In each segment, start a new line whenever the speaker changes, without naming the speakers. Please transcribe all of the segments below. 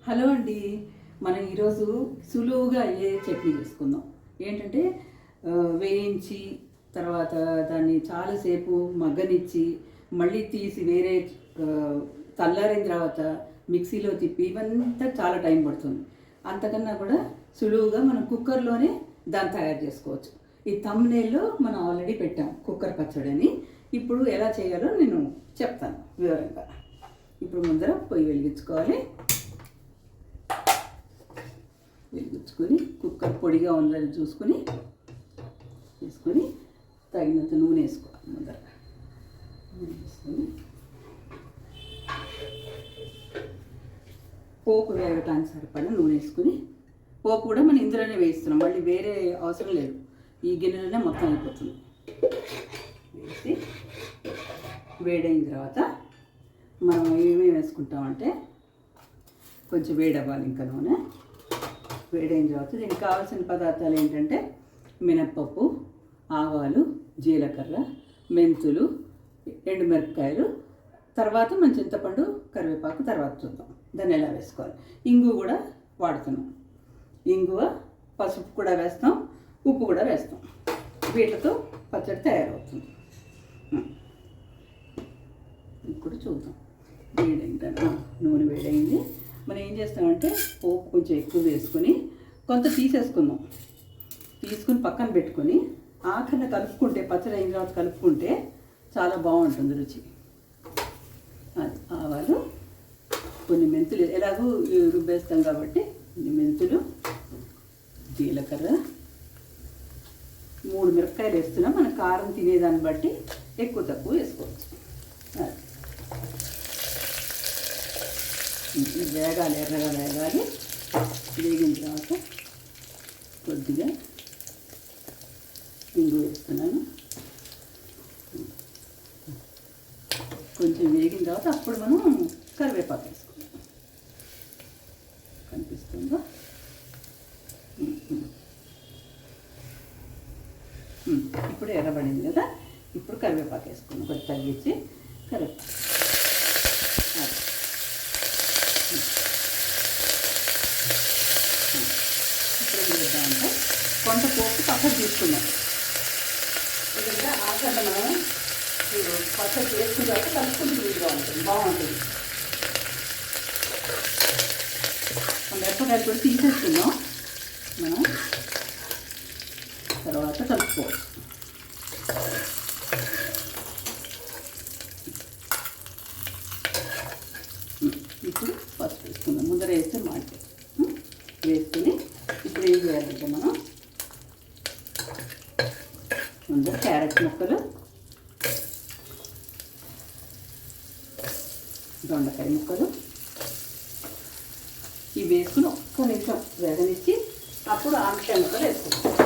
Hello అండి, మనం ఈరోజు సులువుగా అయ్యే చట్నీ చేసుకుందాం. ఏంటంటే వేయించి తర్వాత దాన్ని చాలాసేపు మగ్గనిచ్చి మళ్ళీ తీసి వేరే చల్లారిన తర్వాత మిక్సీలో తిప్పి ఇవంతా చాలా టైం పడుతుంది. అంతకన్నా కూడా సులువుగా మనం కుక్కర్లోనే దాన్ని తయారు చేసుకోవచ్చు. ఈ థంబ్నెయిల్లో మనం ఆల్రెడీ పెట్టాం కుక్కర్ పచ్చడి అని. ఇప్పుడు ఎలా చేయాలో నేను చెప్తాను వివరంగా. ఇప్పుడు ముందర పొయ్యి వెలిగించుకోవాలి. వెలిగించుకొని కుక్కర్ పొడిగా ఉందని చూసుకొని వేసుకొని తగినంత నూనె వేసుకోవాలి. ముందర నూనె వేసుకొని పోపు వేయటానికి సరిపడా నూనె వేసుకొని, పోపు కూడా మనం ఇందులోనే వేస్తున్నాం, మళ్ళీ వేరే అవసరం లేదు, ఈ గిన్నెలోనే మొత్తం అయిపోతుంది. వేసి వేడైన తర్వాత మనం ఏమేమి వేసుకుంటామంటే కొంచెం వేడవ్వాలి. ఇంకా నూనె వేడైన తర్వాత దీనికి కావాల్సిన పదార్థాలు ఏంటంటే మినప్పప్పు, ఆవాలు, జీలకర్ర, మెంతులు, ఎండుమిరపకాయలు, తర్వాత మన చింతపండు, కరివేపాకు తర్వాత చూద్దాం దాన్ని ఎలా వేసుకోవాలి. ఇంగువ కూడా వాడుతున్నాం. ఇంగువ, పసుపు కూడా వేస్తాం, ఉప్పు కూడా వేస్తాం. వీటితో పచ్చడి తయారవుతుంది. ఇప్పుడు చూద్దాం. వేడైందా? నూనె వేడైంది. మనం ఏం చేస్తామంటే పోపు కొంచెం ఎక్కువ వేసుకొని కొంత తీసేసుకుందాం. తీసుకుని పక్కన పెట్టుకొని ఆఖరిన కలుపుకుంటే, పచ్చడి అయిన తర్వాత కలుపుకుంటే చాలా బాగుంటుంది రుచి. ఆవాలు, కొన్ని మెంతులు, ఎలాగూ రుబ్బేస్తాం కాబట్టి కొన్ని మెంతులు, జీలకర్ర, 3 మిరపకాయలు వేస్తున్నాం. మన కారం తినేదాన్ని బట్టి ఎక్కువ తక్కువ వేసుకోవచ్చు. వేగాలి, ఎర్రగా వేగాలి. వేగిన తర్వాత కొద్దిగా ఇంగు వేస్తున్నాను. కొంచెం వేగిన తర్వాత అప్పుడు మనం కరివేపాకు వేసుకుందాం. కనిపిస్తుందా? ఇప్పుడు ఎర్రబడింది కదా, ఇప్పుడు కరివేపాకు వేసుకున్నాం. కొంచెం తగ్గించి కరివేపాకు. ఇప్పుడు ఏం చేద్దామంటే కొంత పోపు పక్కకు తీసుకున్నాం. ఎందుకంటే ఆఖరణ మనం పచ్చడి చేసుకున్న తర్వాత కలుపుకుంటూ వీలుగా ఉంటుంది, బాగుంటుంది. మిరపకాయలు కూడా తీసేసుకున్నాం మనం, తర్వాత కలుపుకోవచ్చు. ఇప్పుడు పసుపు వేసుకుందాం. ముందర వేస్తే మాటే వేసుకుని ఇప్పుడు ఏం చేయాలంటే మనం ముందర క్యారెట్ ముక్కలు, దొండకాయ ముక్కలు ఇవి వేసుకుని ఒక్క నిమిషం వేగనిచ్చి అప్పుడు ఆనపకాయ ముక్కలు వేసుకుంటాం.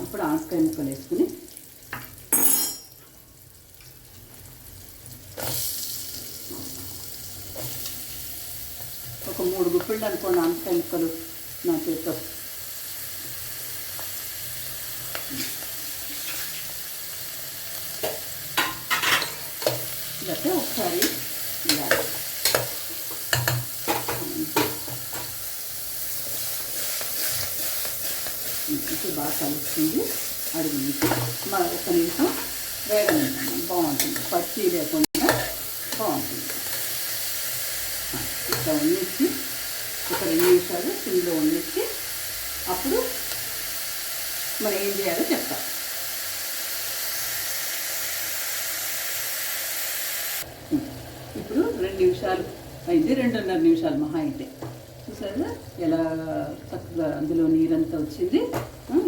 ఇప్పుడు ఆనపకాయ ముక్కలు వేసుకుని ఒక 3 గుప్పిళ్ళు అనుకోండి ఆనపకాయ ముక్కలు నా చేతితో. లేకపోతే ఒకసారి ఇలా ఇప్పుడు బాగా కలుస్తుంది. అడుగు మన ఒక్క నిమిషం వేగనిస్తాం, బాగుంటుంది. పచ్చి లేకుండా బాగుంటుంది. ఇట్లా వండించి ఒక 2 నిమిషాలు సిమ్లో వండించి అప్పుడు మనం ఏం చేయాలో చెప్తాం. ఇప్పుడు 2 నిమిషాలు అయింది, 2.5 నిమిషాలు మహా అయితే. చూసారా ఎలా చక్కగా అందులో నీరంతా వచ్చింది.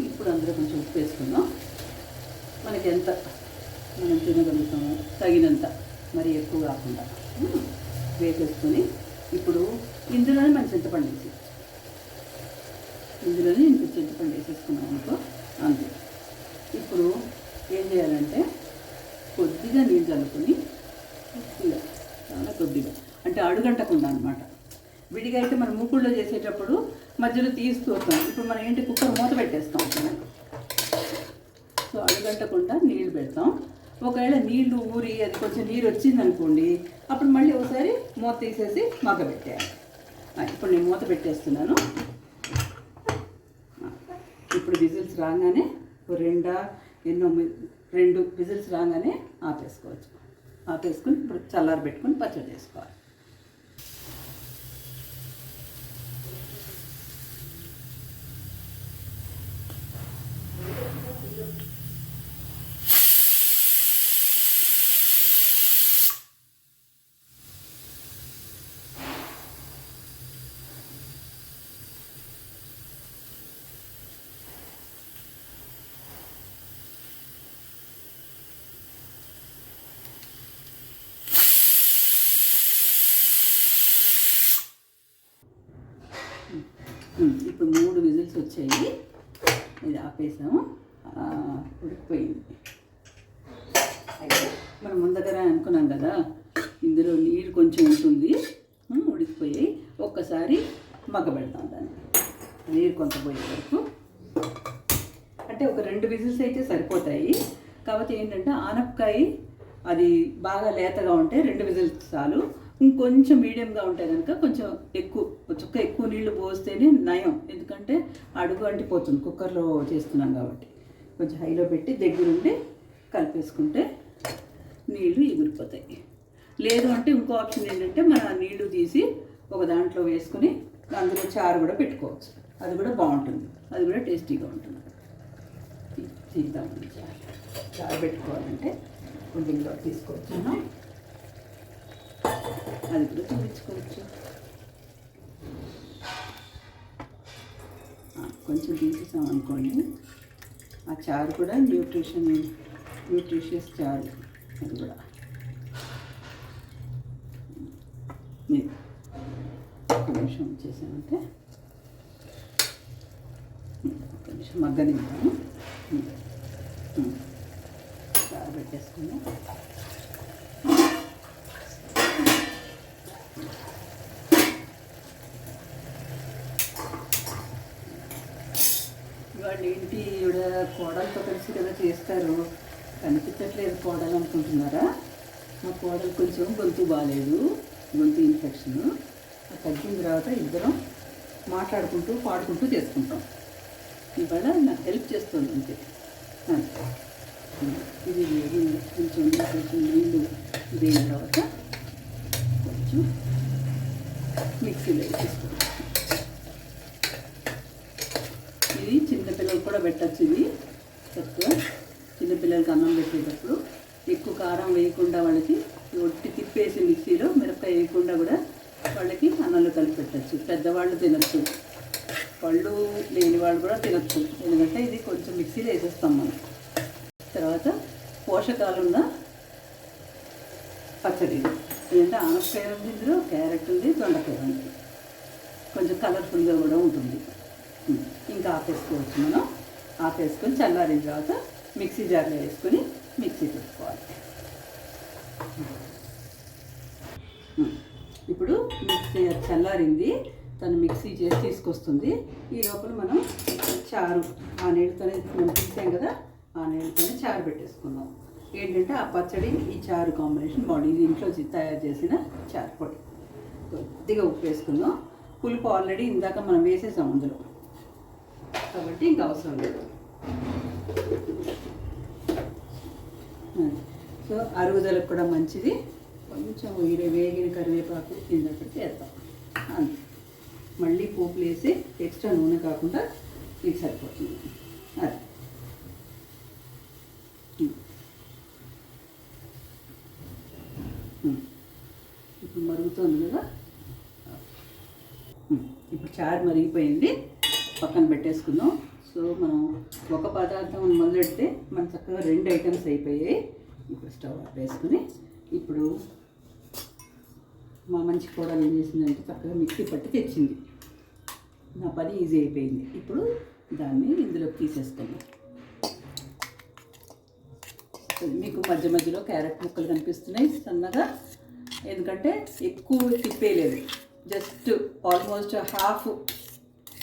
ఇప్పుడు అందులో కొంచెం ఉప్పు వేసుకుందాం. మనకి ఎంత మనం తినగలుగుతాము తగినంత, మరి ఎక్కువ కాకుండా వేసేసుకొని ఇప్పుడు ఇందులోనే మనం చింతపండు వేసి, ఇందులోనే ఇంత చింతపండు వేసేసుకున్నాం అనుకో, అంతే. ఇప్పుడు ఏం చేయాలంటే కొద్దిగా నీళ్ళు చల్లుకొని, కొద్దిగా, చాలా కొద్దిగా, అంటే అడుగంటకుండా అనమాట. విడిగా అయితే మనం మూకుడులో చేసేటప్పుడు మధ్యలో తీస్తూ వస్తాం. ఇప్పుడు మనం ఏంటి కుక్కర్ మూత పెట్టేస్తాం. సో అడుగంటకుండా నీళ్ళు పెడతాం. ఒకవేళ నీళ్లు ఊరి అది కొంచెం నీరు వచ్చిందనుకోండి, అప్పుడు మళ్ళీ ఒకసారి మూత తీసేసి మగ్గబెట్టేయాలి. ఇప్పుడు నేను మూత పెట్టేస్తున్నాను. ఇప్పుడు విజిల్స్ రాగానే రెండు విజిల్స్ రాగానే ఆపేసుకోవచ్చు. ఆపేసుకుని ఇప్పుడు చల్లారి పెట్టుకుని పచ్చడి చేసుకోవాలి. ఇప్పుడు 3 విజిల్స్ వచ్చాయి. ఇది ఆపేసాము, ఉడికిపోయింది. అయితే మనం ముందర అనుకున్నాం కదా, ఇందులో నీరు కొంచెం ఉంటుంది, ఉడికిపోయి ఒక్కసారి మగ్గబెడతాం దాన్ని, నీరు కొంత పోయే వరకు. అంటే ఒక 2 విజిల్స్ అయితే సరిపోతాయి. కాకపోతే ఏంటంటే ఆనపకాయ అది బాగా లేతగా ఉంటే 2 విజిల్స్ చాలు. ఇంకొంచెం మీడియంగా ఉంటే కనుక కొంచెం ఎక్కువ నీళ్లు పోస్తేనే నయం. ఎందుకంటే అడుగు అంటిపోతుంది కుక్కర్లో చేస్తున్నాం కాబట్టి. కొంచెం హైలో పెట్టి దగ్గరుండి కలిపేసుకుంటే నీళ్లు ఎగిరిపోతాయి. లేదు అంటే ఇంకో ఆప్షన్ ఏంటంటే మనం ఆ నీళ్లు తీసి ఒక దాంట్లో వేసుకుని అందులో చారు కూడా పెట్టుకోవచ్చు. అది కూడా బాగుంటుంది, అది కూడా టేస్టీగా ఉంటుంది. తీద్దామండి. చారు పెట్టుకోవాలంటే కొంచెంలో తీసుకోవచ్చు, అది కూడా చూపించుకోవచ్చు. కొంచెం తీసేసాం అనుకోండి, ఆ చారు కూడా న్యూట్రిషియస్ చారు. అది కూడా ఒక నిమిషం వచ్చేసామంటే ఒక నిమిషం మగ్గనిద్దాము. చారు పెట్టేసుకుందాం. వాళ్ళు ఏంటి ఈవిడ కోడలతో కలిసి కదా చేస్తారు, కనిపించట్లేదు కోడలు అనుకుంటున్నారా? మా కోడలు కొంచెం గొంతు బాగాలేదు, గొంతు ఇన్ఫెక్షన్. అది తగ్గిన తర్వాత ఇద్దరం మాట్లాడుకుంటూ పాడుకుంటూ చేసుకుంటాం. ఇవాళ నాకు హెల్ప్ చేస్తుంది అంతే. ఇది కొంచెం నీళ్ళు వేయిన తర్వాత కొంచెం మిక్సీలో వేసేసుకుంటాం. ఇది చిన్నపిల్లలు కూడా పెట్టచ్చు. ఇది చక్కగా చిన్నపిల్లలకి అన్నం పెట్టేటప్పుడు ఎక్కువ కారం వేయకుండా వాళ్ళకి ఒట్టి తిప్పేసి మిక్సీలో మిరపకాయ వేయకుండా కూడా వాళ్ళకి అన్నంలో కలిపి పెట్టచ్చు. పెద్దవాళ్ళు తినచ్చు, పళ్ళు లేని వాళ్ళు కూడా తినచ్చు. ఎందుకంటే ఇది కొంచెం మిక్సీలో వేసేస్తాం మనం. తర్వాత పోషకాలున్న పచ్చడి. ఏంటంటే ఆనపకాయ ఉంది, ఇందులో క్యారెట్ ఉంది, దొండకాయ ఉంది, కొంచెం కలర్ఫుల్గా కూడా ఉంటుంది. ఇంకా ఆపేసుకోవచ్చు. మనం ఆపేసుకొని చల్లారిన తర్వాత మిక్సీ జార్లో వేసుకొని మిక్సీ పెట్టుకోవాలి. ఇప్పుడు మిక్సీ చల్లారింది, తను మిక్సీ చేసి తీసుకొస్తుంది. ఈ లోపల మనం చారు ఆ నీళ్ళతోనే మనం తీసాం కదా, ఆ నీళ్ళతోనే చారు పెట్టేసుకుందాం. ఏంటంటే ఆ పచ్చడి ఈ చారు కాంబినేషన్ బాగుంది. ఇది ఇంట్లో తయారు చేసిన చారు పొడి. కొద్దిగా ఉప్పు వేసుకుందాం. పులుపు ఆల్రెడీ ఇందాక మనం వేసేసాం అందులో, కాబట్టి ఇంకా అవసరం లేదు. సో అరుగుదలకు కూడా మంచిది. కొంచెం వేగిన కరివేపాకు కింద పెట్టి వేద్దాం అంతే. మళ్ళీ పోపులు వేసి ఎక్స్ట్రా నూనె కాకుండా ఇది సరిపోతుంది. అది ఇప్పుడు మరుగుతుంది కదా. ఇప్పుడు చారు మరిగిపోయింది, పక్కన పెట్టేసుకుందాం. సో మనం ఒక పదార్థం మొదలెడితే మన చక్కగా 2 ఐటమ్స్ అయిపోయాయి. ఇప్పుడు స్టవ్ వేసుకుని ఇప్పుడు మా మంచి కోడలు ఏం చేసిందంటే చక్కగా మిక్సీ పట్టి తెచ్చింది. నా పని ఈజీ అయిపోయింది. ఇప్పుడు దాన్ని ఇందులోకి తీసేసుకుందాం. మీకు మధ్య మధ్యలో క్యారెట్ ముక్కలు కనిపిస్తున్నాయి సన్నగా, ఎందుకంటే ఎక్కువ తిప్పేయలేదు. జస్ట్ ఆల్మోస్ట్ హాఫ్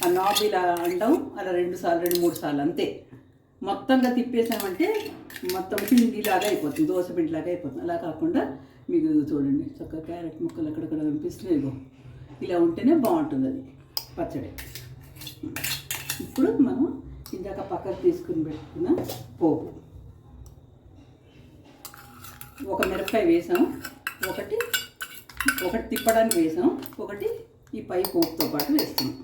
ఆ నాబ్ ఇలా అంటాం, అలా 2 సార్లు 2-3 సార్లు అంతే. మొత్తంగా తిప్పేసామంటే మొత్తం పిండిలాగా అయిపోతుంది, దోశ పిండిలాగా అయిపోతుంది. అలా కాకుండా మీకు చూడండి చక్కగా క్యారెట్ ముక్కలు అక్కడక్కడ కనిపిస్తున్నాయి, ఇలా ఉంటేనే బాగుంటుంది అది పచ్చడి. ఇప్పుడు మనం ఇందాక పక్కకు తీసుకుని పెట్టుకున్న పోపు, ఒక మిరపకాయ వేసాం, ఒకటి తిప్పడానికి వేసాం, ఒకటి ఈ పై పోపుతో పాటు వేస్తున్నాం.